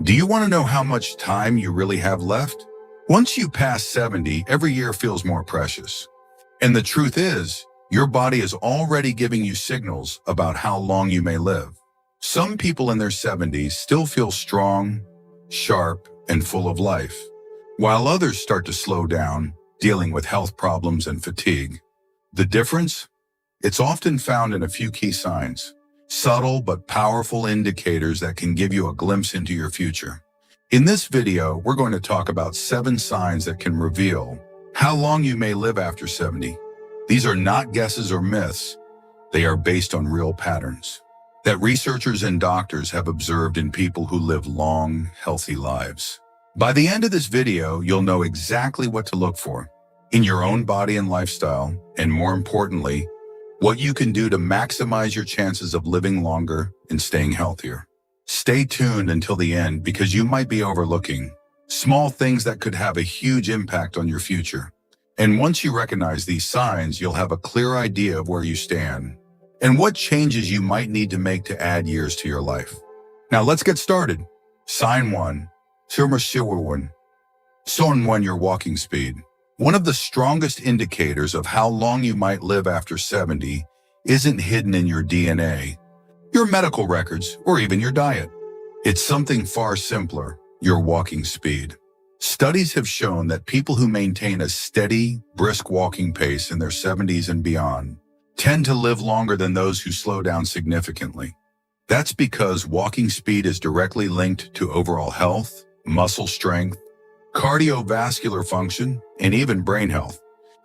Do you want to know how much time you really have left? Once you pass 70, every year feels more precious. And the truth is, your body is already giving you signals about how long you may live. Some people in their 70s still feel strong, sharp, and full of life, while others start to slow down, dealing with health problems and fatigue. The difference? It's often found in a few key signs. Subtle but powerful indicators that can give you a glimpse into your future. In this video, we're going to talk about 7 signs that can reveal how long you may live after 70. These are not guesses or myths. They are based on real patterns that researchers and doctors have observed in people who live long, healthy lives. By the end of this video, you'll know exactly what to look for in your own body and lifestyle, and more importantly, what you can do to maximize your chances of living longer and staying healthier. Stay tuned until the end because you might be overlooking small things that could have a huge impact on your future. And once you recognize these signs, you'll have a clear idea of where you stand and what changes you might need to make to add years to your life. Now let's get started. Sign 1. Sign 1, your walking speed. One of the strongest indicators of how long you might live after 70 isn't hidden in your DNA, your medical records, or even your diet. It's something far simpler, your walking speed. Studies have shown that people who maintain a steady, brisk walking pace in their 70s and beyond tend to live longer than those who slow down significantly. That's because walking speed is directly linked to overall health, muscle strength, cardiovascular function, and even brain health.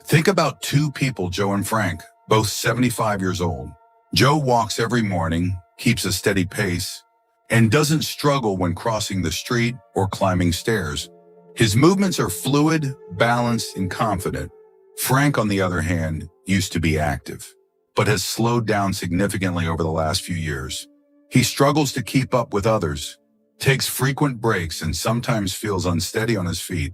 Think about 2 people, Joe and Frank, both 75 years old. Joe walks every morning, keeps a steady pace, and doesn't struggle when crossing the street or climbing stairs. His movements are fluid, balanced, and confident. Frank, on the other hand, used to be active, but has slowed down significantly over the last few years. He struggles to keep up with others, takes frequent breaks, and sometimes feels unsteady on his feet.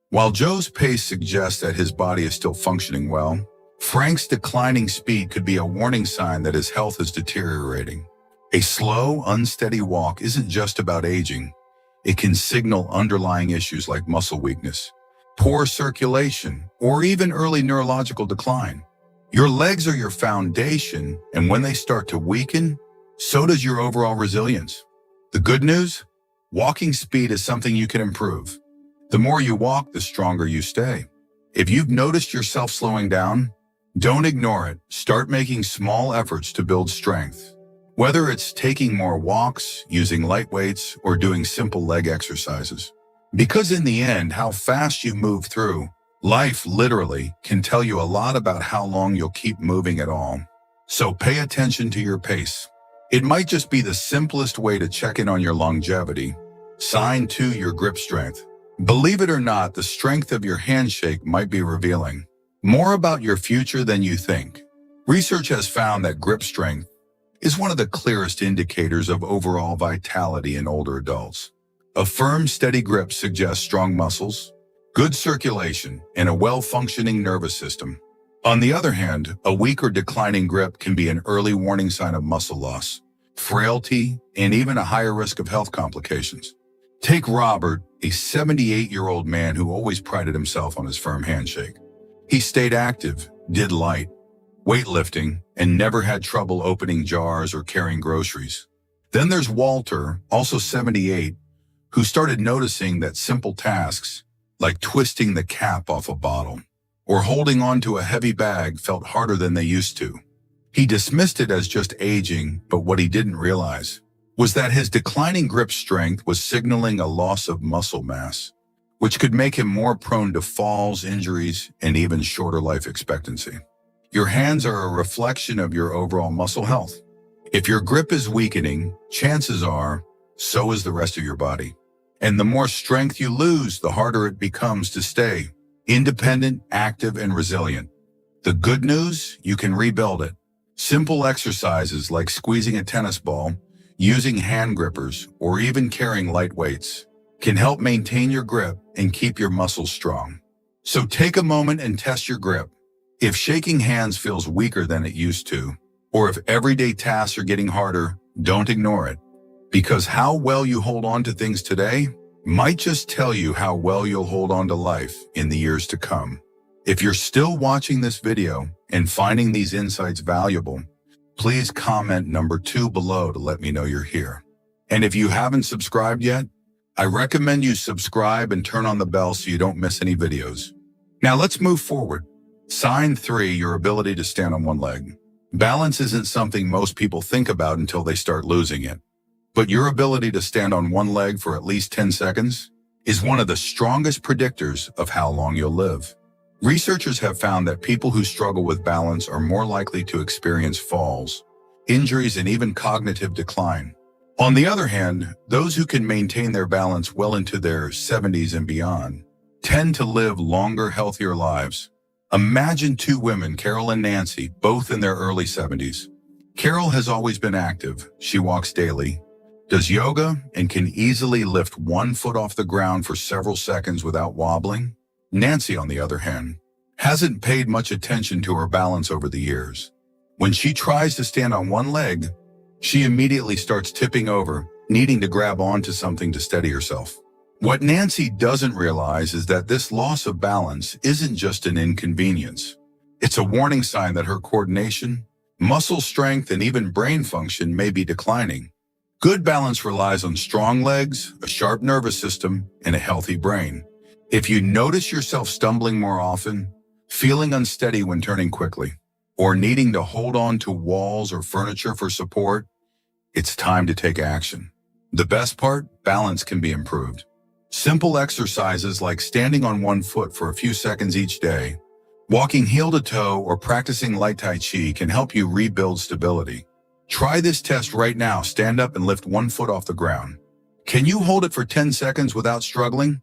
While Joe's pace suggests that his body is still functioning well, Frank's declining speed could be a warning sign that his health is deteriorating. A slow, unsteady walk isn't just about aging. It can signal underlying issues like muscle weakness, poor circulation, or even early neurological decline. Your legs are your foundation, and when they start to weaken, so does your overall resilience. The good news? Walking speed is something you can improve. The more you walk, the stronger you stay. If you've noticed yourself slowing down, don't ignore it. Start making small efforts to build strength. Whether it's taking more walks, using light weights, or doing simple leg exercises. Because in the end, how fast you move through life literally can tell you a lot about how long you'll keep moving at all. So pay attention to your pace. It might just be the simplest way to check in on your longevity. Sign 2, your grip strength. Believe it or not, the strength of your handshake might be revealing more about your future than you think. Research has found that grip strength is one of the clearest indicators of overall vitality in older adults. A firm, steady grip suggests strong muscles, good circulation, and a well-functioning nervous system. On the other hand, a weak or declining grip can be an early warning sign of muscle loss, frailty, and even a higher risk of health complications. Take Robert, a 78-year-old man who always prided himself on his firm handshake. He stayed active, did light weightlifting, and never had trouble opening jars or carrying groceries. Then there's Walter, also 78, who started noticing that simple tasks, like twisting the cap off a bottle or holding onto a heavy bag, felt harder than they used to. He dismissed it as just aging, but what he didn't realize was that his declining grip strength was signaling a loss of muscle mass, which could make him more prone to falls, injuries, and even shorter life expectancy. Your hands are a reflection of your overall muscle health. If your grip is weakening, chances are, so is the rest of your body. And the more strength you lose, the harder it becomes to stay independent, active, and resilient. The good news? You can rebuild it. Simple exercises like squeezing a tennis ball, using hand grippers, or even carrying light weights can help maintain your grip and keep your muscles strong. So take a moment and test your grip. If shaking hands feels weaker than it used to, or if everyday tasks are getting harder, don't ignore it. Because how well you hold on to things today might just tell you how well you'll hold on to life in the years to come. If you're still watching this video and finding these insights valuable, please comment number 2 below to let me know you're here. And if you haven't subscribed yet, I recommend you subscribe and turn on the bell so you don't miss any videos. Now let's move forward. Sign 3, your ability to stand on one leg. Balance isn't something most people think about until they start losing it. But your ability to stand on one leg for at least 10 seconds is one of the strongest predictors of how long you'll live. Researchers have found that people who struggle with balance are more likely to experience falls, injuries, and even cognitive decline. On the other hand, those who can maintain their balance well into their 70s and beyond tend to live longer, healthier lives. Imagine 2 women, Carol and Nancy, both in their early 70s. Carol has always been active. She walks daily, does yoga, and can easily lift one foot off the ground for several seconds without wobbling. Nancy, on the other hand, hasn't paid much attention to her balance over the years. When she tries to stand on one leg, she immediately starts tipping over, needing to grab onto something to steady herself. What Nancy doesn't realize is that this loss of balance isn't just an inconvenience. It's a warning sign that her coordination, muscle strength, and even brain function may be declining. Good balance relies on strong legs, a sharp nervous system, and a healthy brain. If you notice yourself stumbling more often, feeling unsteady when turning quickly, or needing to hold on to walls or furniture for support, it's time to take action. The best part, balance can be improved. Simple exercises like standing on one foot for a few seconds each day, walking heel to toe, or practicing light Tai Chi can help you rebuild stability. Try this test right now. Stand up and lift one foot off the ground. Can you hold it for 10 seconds without struggling?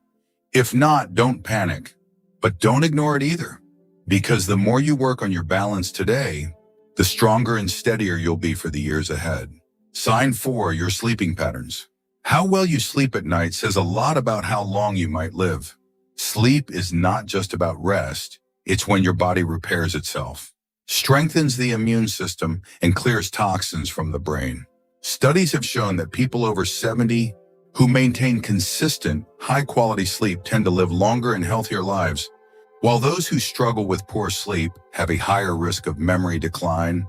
If not, don't panic. But don't ignore it either, because the more you work on your balance today, the stronger and steadier you'll be for the years ahead. Sign 4, your sleeping patterns. How well you sleep at night says a lot about how long you might live. Sleep is not just about rest. It's when your body repairs itself, strengthens the immune system, and clears toxins from the brain. Studies have shown that people over 70 who maintain consistent, high-quality sleep tend to live longer and healthier lives, while those who struggle with poor sleep have a higher risk of memory decline,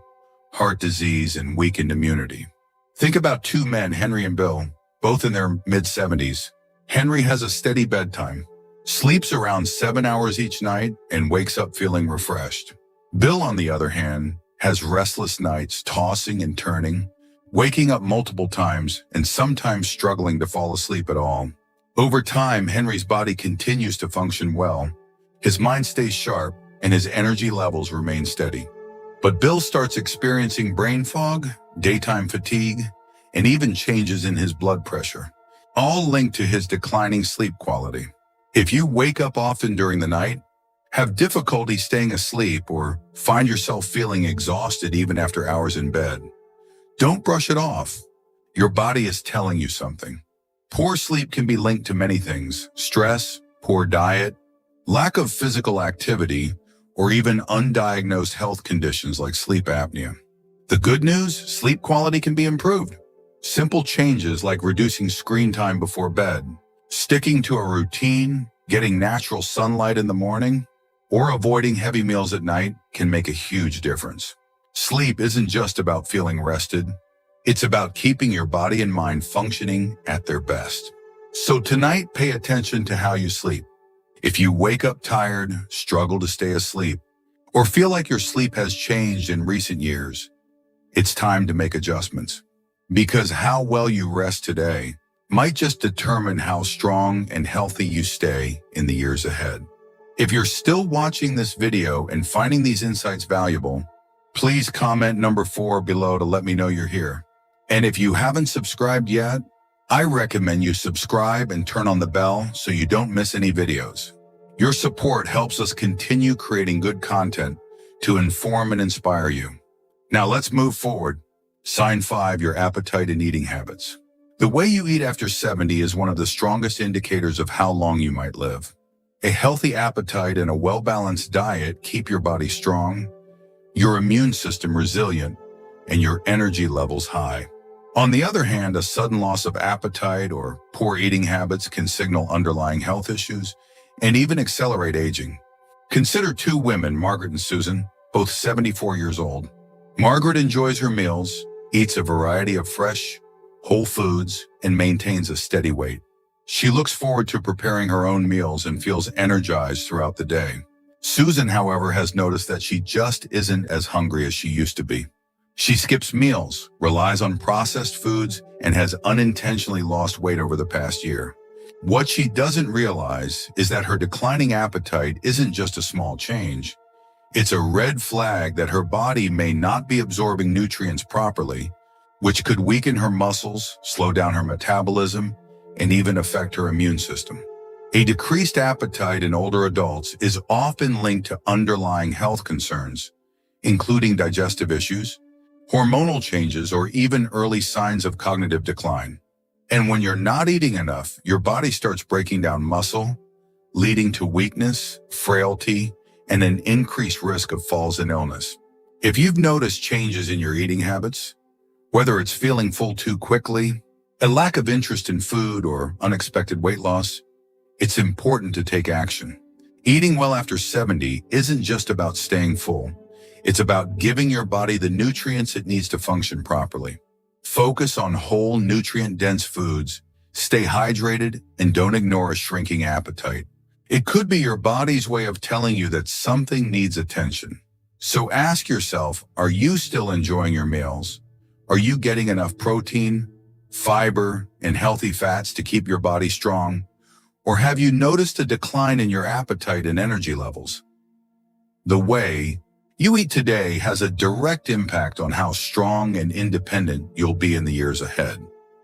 heart disease, and weakened immunity. Think about 2 men, Henry and Bill, both in their mid-70s. Henry has a steady bedtime, sleeps around 7 hours each night, and wakes up feeling refreshed. Bill, on the other hand, has restless nights, tossing and turning, waking up multiple times, and sometimes struggling to fall asleep at all. Over time, Henry's body continues to function well, his mind stays sharp, and his energy levels remain steady. But Bill starts experiencing brain fog, daytime fatigue, and even changes in his blood pressure, all linked to his declining sleep quality. If you wake up often during the night, have difficulty staying asleep, or find yourself feeling exhausted even after hours in bed, don't brush it off. Your body is telling you something. Poor sleep can be linked to many things: stress, poor diet, lack of physical activity, or even undiagnosed health conditions like sleep apnea. The good news, sleep quality can be improved. Simple changes like reducing screen time before bed, sticking to a routine, getting natural sunlight in the morning, or avoiding heavy meals at night can make a huge difference. Sleep isn't just about feeling rested. It's about keeping your body and mind functioning at their best. So tonight, pay attention to how you sleep. If you wake up tired, struggle to stay asleep, or feel like your sleep has changed in recent years, it's time to make adjustments. Because how well you rest today might just determine how strong and healthy you stay in the years ahead. If you're still watching this video and finding these insights valuable, please comment number 4 below to let me know you're here. And if you haven't subscribed yet, I recommend you subscribe and turn on the bell so you don't miss any videos. Your support helps us continue creating good content to inform and inspire you. Now let's move forward. Sign 5, your appetite and eating habits. The way you eat after 70 is one of the strongest indicators of how long you might live. A healthy appetite and a well-balanced diet keep your body strong, your immune system resilient, and your energy levels high. On the other hand, a sudden loss of appetite or poor eating habits can signal underlying health issues and even accelerate aging. Consider two women, Margaret and Susan, both 74 years old. Margaret enjoys her meals, eats a variety of fresh, whole foods, and maintains a steady weight. She looks forward to preparing her own meals and feels energized throughout the day. Susan, however, has noticed that she just isn't as hungry as she used to be. She skips meals, relies on processed foods, and has unintentionally lost weight over the past year. What she doesn't realize is that her declining appetite isn't just a small change. It's a red flag that her body may not be absorbing nutrients properly, which could weaken her muscles, slow down her metabolism, and even affect her immune system. A decreased appetite in older adults is often linked to underlying health concerns, including digestive issues, hormonal changes, or even early signs of cognitive decline. And when you're not eating enough, your body starts breaking down muscle, leading to weakness, frailty, and an increased risk of falls and illness. If you've noticed changes in your eating habits, whether it's feeling full too quickly, a lack of interest in food, or unexpected weight loss, it's important to take action. Eating well after 70 isn't just about staying full. It's about giving your body the nutrients it needs to function properly. Focus on whole, nutrient-dense foods, stay hydrated, and don't ignore a shrinking appetite. It could be your body's way of telling you that something needs attention. So ask yourself, are you still enjoying your meals? Are you getting enough protein, fiber, and healthy fats to keep your body strong? Or have you noticed a decline in your appetite and energy levels? The way you eat today has a direct impact on how strong and independent you'll be in the years ahead.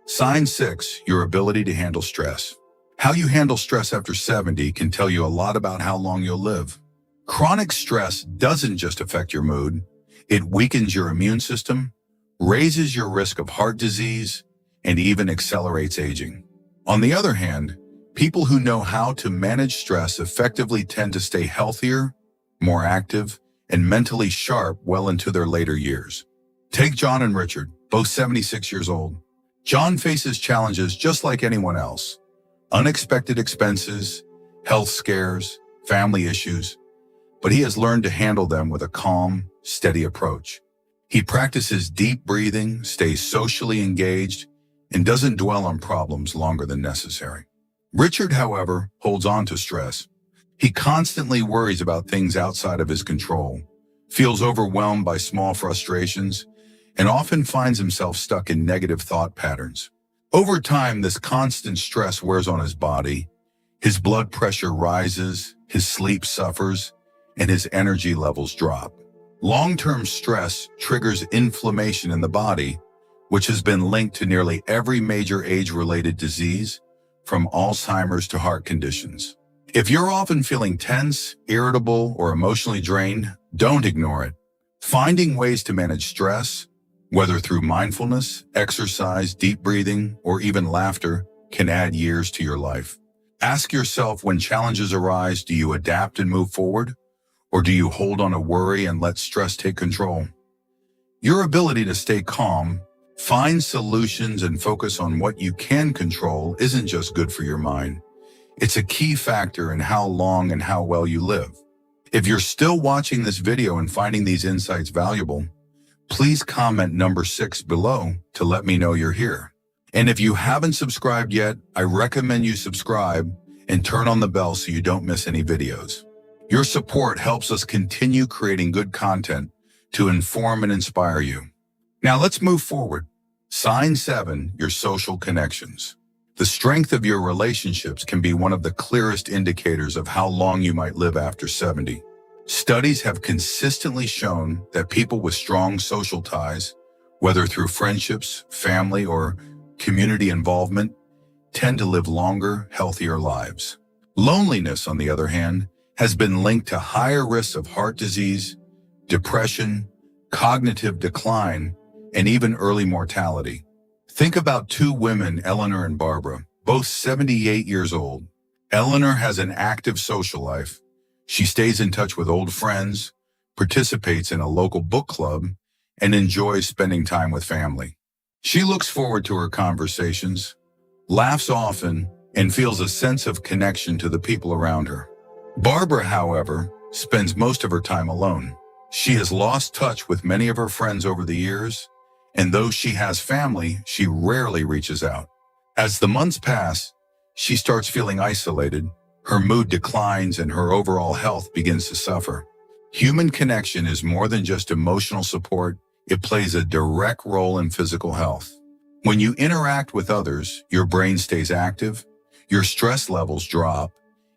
Sign 6, your ability to handle stress. How you handle stress after 70 can tell you a lot about how long you'll live. Chronic stress doesn't just affect your mood. It weakens your immune system, raises your risk of heart disease, and even accelerates aging. On the other hand, people who know how to manage stress effectively tend to stay healthier, more active, and mentally sharp well into their later years. Take John and Richard, both 76 years old. John faces challenges just like anyone else. Unexpected expenses, health scares, family issues, but he has learned to handle them with a calm, steady approach. He practices deep breathing, stays socially engaged, and doesn't dwell on problems longer than necessary. Richard, however, holds on to stress. He constantly worries about things outside of his control, feels overwhelmed by small frustrations, and often finds himself stuck in negative thought patterns. Over time, this constant stress wears on his body. His blood pressure rises, his sleep suffers, and his energy levels drop. Long-term stress triggers inflammation in the body, which has been linked to nearly every major age-related disease, from Alzheimer's to heart conditions. If you're often feeling tense, irritable, or emotionally drained, don't ignore it. Finding ways to manage stress, whether through mindfulness, exercise, deep breathing, or even laughter, can add years to your life. Ask yourself, when challenges arise, do you adapt and move forward? Or do you hold on to worry and let stress take control? Your ability to stay calm, find solutions, and focus on what you can control isn't just good for your mind. It's a key factor in how long and how well you live. If you're still watching this video and finding these insights valuable, please comment number 6 below to let me know you're here. And if you haven't subscribed yet, I recommend you subscribe and turn on the bell so you don't miss any videos. Your support helps us continue creating good content to inform and inspire you. Now let's move forward. Sign 7, your social connections. The strength of your relationships can be one of the clearest indicators of how long you might live after 70. Studies have consistently shown that people with strong social ties, whether through friendships, family, or community involvement, tend to live longer, healthier lives. Loneliness, on the other hand, has been linked to higher risks of heart disease, depression, cognitive decline, and even early mortality. Think about two women, Eleanor and Barbara, both 78 years old. Eleanor has an active social life. She stays in touch with old friends, participates in a local book club, and enjoys spending time with family. She looks forward to her conversations, laughs often, and feels a sense of connection to the people around her. Barbara, however, spends most of her time alone. She has lost touch with many of her friends over the years, and though she has family, she rarely reaches out. As the months pass, she starts feeling isolated, her mood declines, and her overall health begins to suffer. Human connection is more than just emotional support. It plays a direct role in physical health. When you interact with others, your brain stays active, your stress levels drop,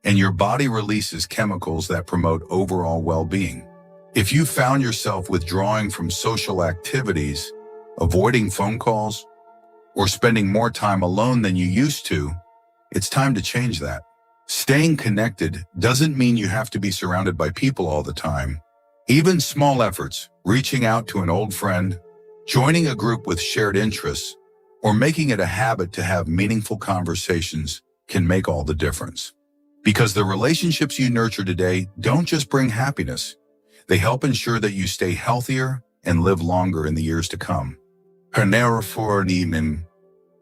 and your body releases chemicals that promote overall well-being. If you found yourself withdrawing from social activities, avoiding phone calls, or spending more time alone than you used to, it's time to change that. Staying connected doesn't mean you have to be surrounded by people all the time. Even small efforts, reaching out to an old friend, joining a group with shared interests, or making it a habit to have meaningful conversations can make all the difference. Because the relationships you nurture today don't just bring happiness, they help ensure that you stay healthier and live longer in the years to come.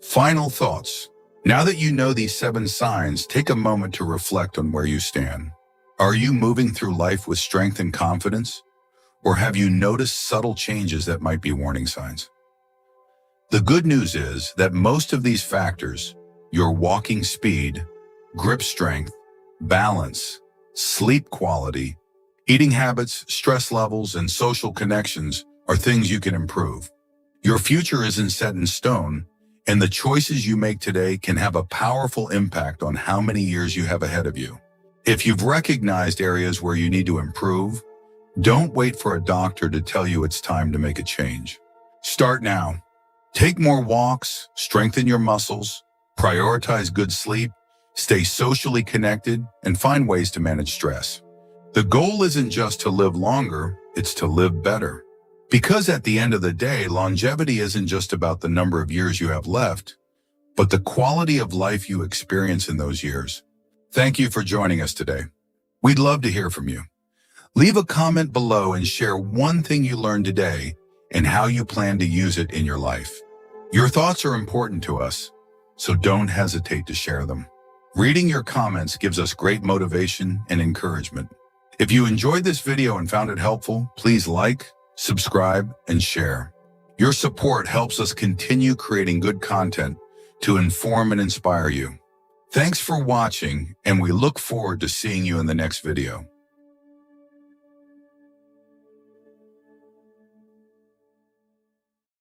Final thoughts. Now that you know these 7 signs, take a moment to reflect on where you stand. Are you moving through life with strength and confidence? Or have you noticed subtle changes that might be warning signs? The good news is that most of these factors, your walking speed, grip strength, balance, sleep quality, eating habits, stress levels, and social connections, are things you can improve. Your future isn't set in stone, and the choices you make today can have a powerful impact on how many years you have ahead of you. If you've recognized areas where you need to improve, don't wait for a doctor to tell you it's time to make a change. Start now. Take more walks, strengthen your muscles, prioritize good sleep, stay socially connected, and find ways to manage stress. The goal isn't just to live longer, it's to live better. Because at the end of the day, longevity isn't just about the number of years you have left, but the quality of life you experience in those years. Thank you for joining us today. We'd love to hear from you. Leave a comment below and share one thing you learned today and how you plan to use it in your life. Your thoughts are important to us, so don't hesitate to share them. Reading your comments gives us great motivation and encouragement. If you enjoyed this video and found it helpful, please like, subscribe, and share. Your support helps us continue creating good content to inform and inspire you. Thanks for watching, and we look forward to seeing you in the next video.